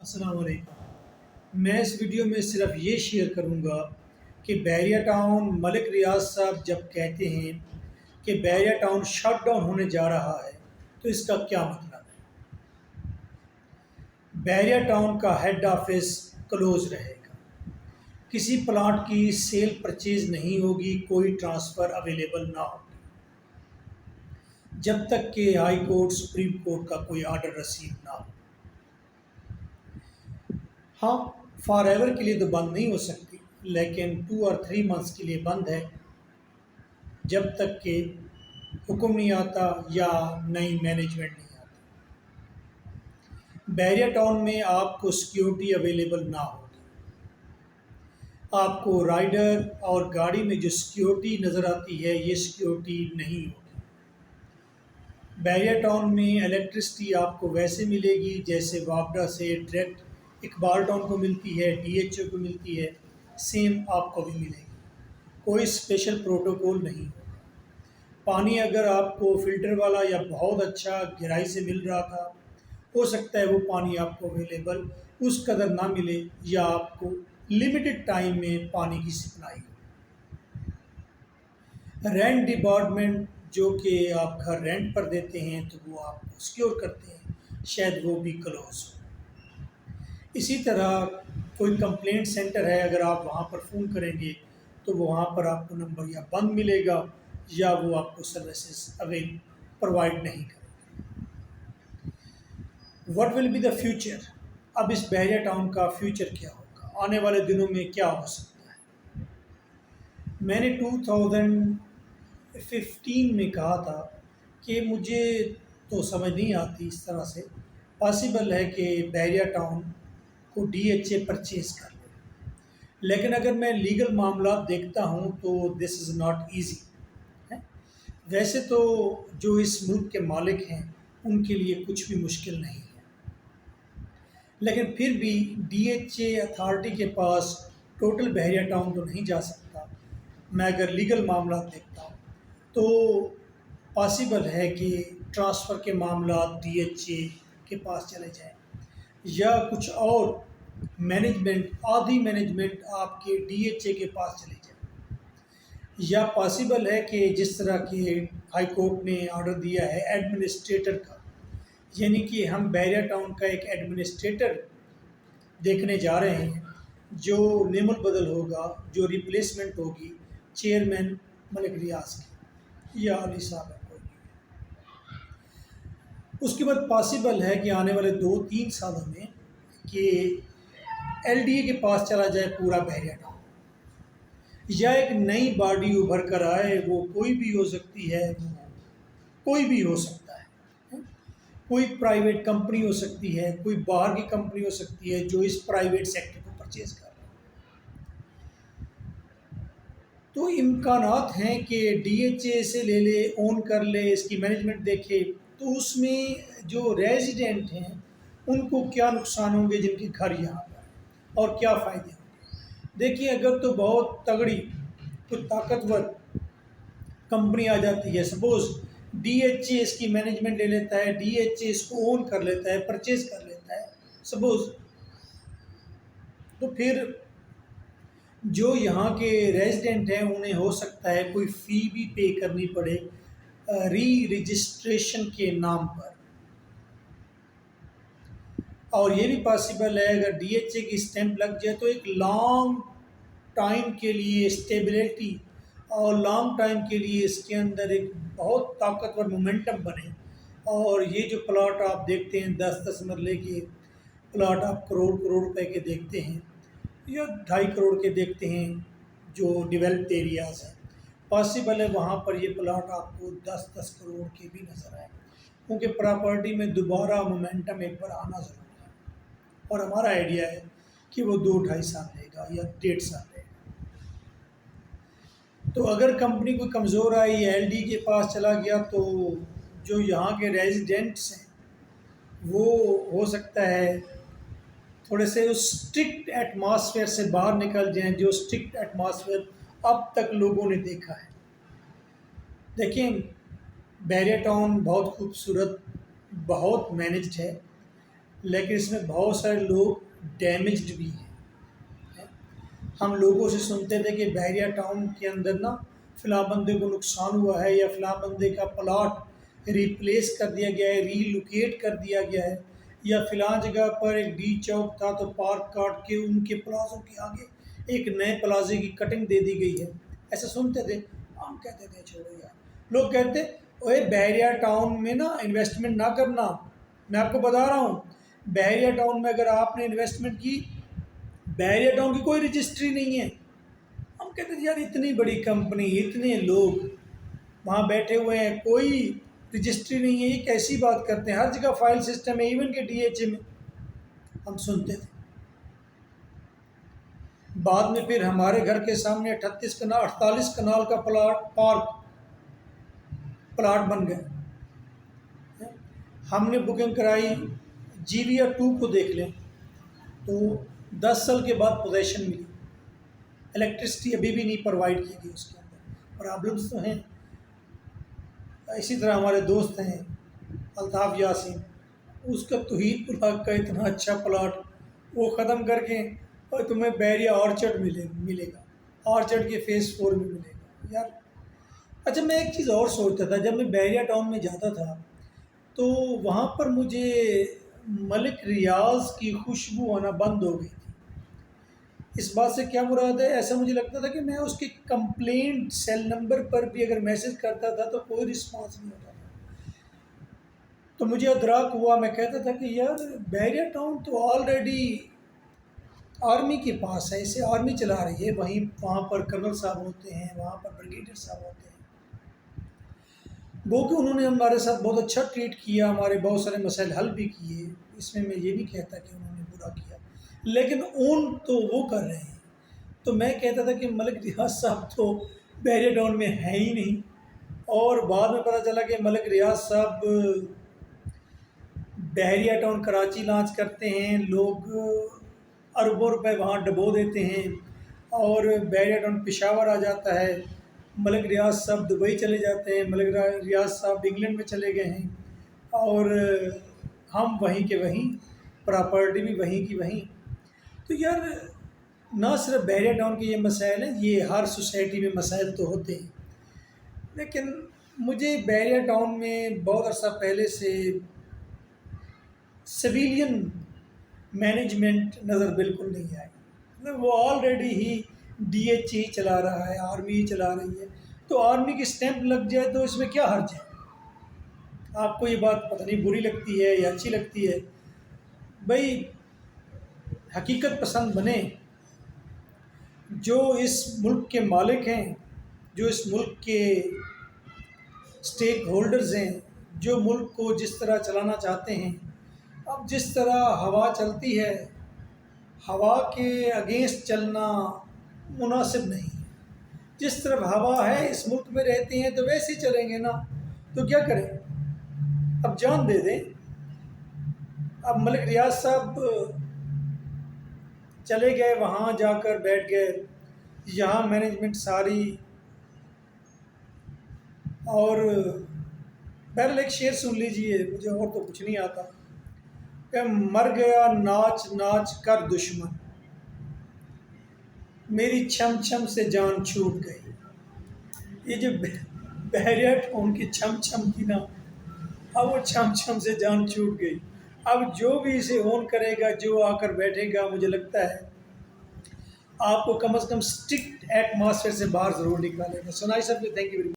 السلام علیکم۔ میں اس ویڈیو میں صرف یہ شیئر کروں گا کہ بحریہ ٹاؤن ملک ریاض صاحب جب کہتے ہیں کہ بحریہ ٹاؤن شٹ ڈاؤن ہونے جا رہا ہے تو اس کا کیا مطلب ہے۔ بحریہ ٹاؤن کا ہیڈ آفس کلوز رہے گا، کسی پلانٹ کی سیل پرچیز نہیں ہوگی، کوئی ٹرانسفر اویلیبل نہ ہوگی جب تک کہ ہائی کورٹ سپریم کورٹ کا کوئی آرڈر رسیو نہ ہو۔ ہاں، فار ایور کے لیے تو بند نہیں ہو سکتی، لیکن 2 اور 3 منتھس کے لیے بند ہے، جب تک کہ حکم نہیں آتا یا نئی مینجمنٹ نہیں آتی۔ بحریہ ٹاؤن میں آپ کو سیکیورٹی اویلیبل نہ ہوگی، آپ کو رائڈر اور گاڑی میں جو سیکیورٹی نظر آتی ہے یہ سیکیورٹی نہیں ہوگی۔ بحریہ ٹاؤن میں الیکٹرسٹی آپ کو ویسے ملے گی جیسے واپڈا سے ڈائریکٹ اقبال ٹاؤن کو ملتی ہے، ڈی ایچ او کو ملتی ہے، سیم آپ کو بھی ملے گی، کوئی اسپیشل پروٹوکول نہیں ہوگا۔ پانی اگر آپ کو فلٹر والا یا بہت اچھا گہرائی سے مل رہا تھا، ہو سکتا ہے وہ پانی آپ کو اویلیبل اس قدر نہ ملے یا آپ کو لمیٹڈ ٹائم میں پانی کی سپلائی ہو۔ رینٹ ڈپارٹمنٹ جو کہ آپ گھر رینٹ پر دیتے ہیں تو وہ آپ کو سیکیور کرتے ہیں، شاید وہ بھی کلوز ہو۔ اسی طرح کوئی کمپلینٹ سینٹر ہے، اگر آپ وہاں پر فون کریں گے تو وہاں پر آپ کو نمبر یا بند ملے گا یا وہ آپ کو سروسز پرووائڈ نہیں کرے گا۔ What will be the future? اب اس بحریہ ٹاؤن کا فیوچر کیا ہوگا، آنے والے دنوں میں کیا ہو سکتا ہے۔ میں نے 2015 میں کہا تھا کہ مجھے تو سمجھ نہیں آتی اس طرح سے پاسبل ہے کہ بحریہ ٹاؤن کو ڈی ایچ اے پرچیز کر لے، لیکن اگر میں لیگل معاملات دیکھتا ہوں تو دس از ناٹ ایزی ہے۔ ویسے تو جو اس ملک کے مالک ہیں ان کے لیے کچھ بھی مشکل نہیں ہے، لیکن پھر بھی ڈی ایچ اے اتھارٹی کے پاس ٹوٹل بحریہ ٹاؤن تو نہیں جا سکتا۔ میں اگر لیگل معاملات دیکھتا ہوں تو پاسبل ہے کہ ٹرانسفر کے معاملات ڈی ایچ اے کے پاس چلے جائیں یا کچھ اور مینجمنٹ، آدھی مینجمنٹ آپ کے ڈی ایچ اے کے پاس چلی جائے، یا پاسبل ہے کہ جس طرح کہ ہائی کورٹ نے آرڈر دیا ہے ایڈمنسٹریٹر کا، یعنی کہ ہم بحریہ ٹاؤن کا ایک ایڈمنسٹریٹر دیکھنے جا رہے ہیں جو نیم البدل ہوگا، جو ریپلیسمنٹ ہوگی چیئرمین ملک ریاض کی یا علی صاحب ہے کوئی بھی۔ اس کے بعد پاسبل ہے کہ آنے والے 2-3 سالوں میں کہ ایل ڈی اے کے پاس چلا جائے پورا بحریہ ٹاؤن، یا ایک نئی باڈی ابھر کر آئے، وہ کوئی بھی ہو سکتی ہے، وہ کوئی بھی ہو سکتا ہے، کوئی پرائیویٹ کمپنی ہو سکتی ہے، کوئی باہر کی کمپنی ہو سکتی ہے جو اس پرائیویٹ سیکٹر کو پرچیز کر رہا ہے۔ تو امکانات ہیں کہ ڈی ایچ اے سے لے لے، اون کر لے، اس کی مینجمنٹ دیکھے، تو اس میں جو ریزیڈنٹ ہیں ان کو کیا نقصان ہوں گے جن کے گھر یہاں پر ہیں، اور کیا فائدے ہوں گے۔ دیکھیے، اگر تو بہت تگڑی کوئی طاقتور کمپنی آ جاتی ہے، سپوز ڈی ایچ اے اس کی مینجمنٹ لے لیتا ہے، ڈی ایچ اے اس کو اون کر لیتا ہے، پرچیز کر لیتا ہے سپوز، تو پھر جو یہاں کے ریزیڈنٹ ہیں انہیں ہو سکتا ہے کوئی فی بھی پے کرنی پڑے ری رجسٹریشن کے نام پر، اور یہ بھی پاسبل ہے اگر ڈی ایچ اے کی اسٹیمپ لگ جائے تو ایک لانگ ٹائم کے لیے اسٹیبلٹی اور لانگ ٹائم کے لیے اس کے اندر ایک بہت طاقتور مومنٹم بنے، اور یہ جو پلاٹ آپ دیکھتے ہیں 10-10 مرلے کے پلاٹ، آپ کروڑ کروڑ روپے کے دیکھتے ہیں یا 2.5 کروڑ کے دیکھتے ہیں جو ڈیولپڈ ایریاز ہیں، پاسبل ہے وہاں پر یہ پلاٹ آپ کو 10-10 کروڑ کے بھی نظر آئے، کیونکہ پراپرٹی میں دوبارہ مومنٹم ایک بار آنا ضروری ہے، اور ہمارا آئیڈیا ہے کہ وہ 2-2.5 سال لے گا یا 1.5 سال لے گا۔ تو اگر کمپنی کوئی کمزور آئی، ایل ڈی کے پاس چلا گیا، تو جو یہاں کے ریزیڈنٹس ہیں وہ ہو سکتا ہے تھوڑے سے اس اسٹرکٹ ایٹماسفیئر سے باہر نکل جائیں جو اسٹرکٹ ایٹماسفیئر اب تک لوگوں نے دیکھا ہے۔ دیکھیں، بحریہ ٹاؤن بہت خوبصورت، بہت مینجڈ ہے، لیکن اس میں بہت سارے لوگ ڈیمیجڈ بھی ہیں۔ ہم لوگوں سے سنتے تھے کہ بحریہ ٹاؤن کے اندر نا فلاں بندے کو نقصان ہوا ہے، یا فلاں بندے کا پلاٹ ریپلیس کر دیا گیا ہے، ری لوکیٹ کر دیا گیا ہے، یا فلاں جگہ پر ایک ڈی چوک تھا تو پارک کاٹ کے ان کے پلازوں کے آگے ایک نئے پلازے کی کٹنگ دے دی گئی ہے۔ ایسا سنتے تھے، ہم کہتے تھے چھوڑو یار۔ لوگ کہتے اوے بحریہ ٹاؤن میں نا انویسٹمنٹ نہ کرنا۔ میں آپ کو بتا رہا ہوں، بحریہ ٹاؤن میں اگر آپ نے انویسٹمنٹ کی، بحریہ ٹاؤن کی کوئی رجسٹری نہیں ہے۔ ہم کہتے ہیں یار اتنی بڑی کمپنی، اتنے لوگ وہاں بیٹھے ہوئے ہیں، کوئی رجسٹری نہیں ہے، یہ کیسی بات کرتے ہیں؟ ہر جگہ فائل سسٹم ہے، ایون کہ ڈی ایچ اے میں۔ ہم سنتے تھے۔ بعد میں پھر ہمارے گھر کے سامنے 48 کنال کا پلاٹ بن گیا۔ ہم نے بکنگ کرائی، جی وی آر 2 کو دیکھ لیں تو 10 سال کے بعد پوزیشن ملی۔ الیکٹرسٹی ابھی بھی نہیں پرووائڈ کی گئی، اس کے اندر پرابلمس تو ہیں۔ اسی طرح ہمارے دوست ہیں الطاف یاسین، اس کا توحید پلاٹ کا اتنا اچھا پلاٹ وہ ختم کر کے، اور تمہیں بحریہ آرچرڈ ملے گا، آرچرڈ کے فیز 4 میں ملے گا یار۔ اچھا، میں ایک چیز اور سوچتا تھا، جب میں بحریہ ٹاؤن میں جاتا تھا تو وہاں پر مجھے ملک ریاض کی خوشبو آنا بند ہو گئی تھی۔ اس بات سے کیا مراد ہے؟ ایسا مجھے لگتا تھا کہ میں اس کے کمپلینٹ سیل نمبر پر بھی اگر میسج کرتا تھا تو کوئی رسپانس نہیں ہوتا تھا۔ تو مجھے ادراک ہوا، میں کہتا تھا کہ یار بحریہ ٹاؤن تو آلریڈی آرمی کے پاس ہے، اسے آرمی چلا رہی ہے، وہاں پر کرنل صاحب ہوتے ہیں، وہاں پر بریگیڈیئر صاحب ہوتے ہیں۔ گو کہ انہوں نے ہمارے ساتھ بہت اچھا ٹریٹ کیا، ہمارے بہت سارے مسائل حل بھی کیے، اس میں یہ نہیں کہتا کہ انہوں نے برا کیا، لیکن اون تو وہ کر رہے ہیں۔ تو میں کہتا تھا کہ ملک ریاض صاحب تو بحریہ ٹاؤن میں ہیں ہی نہیں، اور بعد میں پتہ چلا کہ ملک ریاض صاحب بحریہ ٹاؤن کراچی لانچ کرتے ہیں، لوگ اربوں روپے وہاں ڈبو دیتے ہیں، اور بحریہ ٹاؤن پشاور آ جاتا ہے۔ ملک ریاض صاحب دبئی چلے جاتے ہیں، ملک ریاض صاحب انگلینڈ میں چلے گئے ہیں، اور ہم وہیں کے وہیں، پراپرٹی بھی وہیں کی وہیں۔ تو یار نہ صرف بحریہ ٹاؤن کے یہ مسائل ہیں، یہ ہر سوسائٹی میں مسائل تو ہوتے ہیں، لیکن مجھے بحریہ ٹاؤن میں بہت عرصہ پہلے سے سویلین مینجمنٹ نظر بالکل نہیں آئی۔ مطلب وہ آلریڈی ہی ڈی ایچ ہی چلا رہا ہے، آرمی ہی چلا رہی ہے، تو آرمی کی اسٹیمپ لگ جائے تو اس میں کیا حرج ہے؟ آپ کو یہ بات پتہ نہیں بری لگتی ہے یا اچھی لگتی ہے؟ بھائی حقیقت پسند بنے، جو اس ملک کے مالک ہیں، جو اس ملک کے اسٹیک ہولڈرز ہیں، جو ملک کو جس طرح چلانا چاہتے ہیں۔ اب جس طرح ہوا چلتی ہے، ہوا کے اگینسٹ چلنا مناسب نہیں۔ جس طرف ہوا ہے اس ملک میں رہتے ہیں تو ویسے ہی چلیں گے نا، تو کیا کریں؟ اب جان دے دیں۔ اب ملک ریاض صاحب چلے گئے، وہاں جا کر بیٹھ گئے، یہاں مینجمنٹ ساری، اور بہرحال ایک شعر سن لیجئے، مجھے اور تو کچھ نہیں آتا، کہ مر گیا ناچ ناچ کر دشمن، میری چھم چھم سے جان چھوٹ گئی۔ یہ جو بحریہ ٹاؤن کی چھم چھم کی نا، اب وہ چھم چھم سے جان چھوٹ گئی۔ اب جو بھی اسے اون کرے گا، جو آ کر بیٹھے گا، مجھے لگتا ہے آپ کو کم از کم اسٹرکٹ ایٹماسفیئر سے باہر ضرور نکالے گا۔ سنائی سب کو تھینک یو ویری مچ۔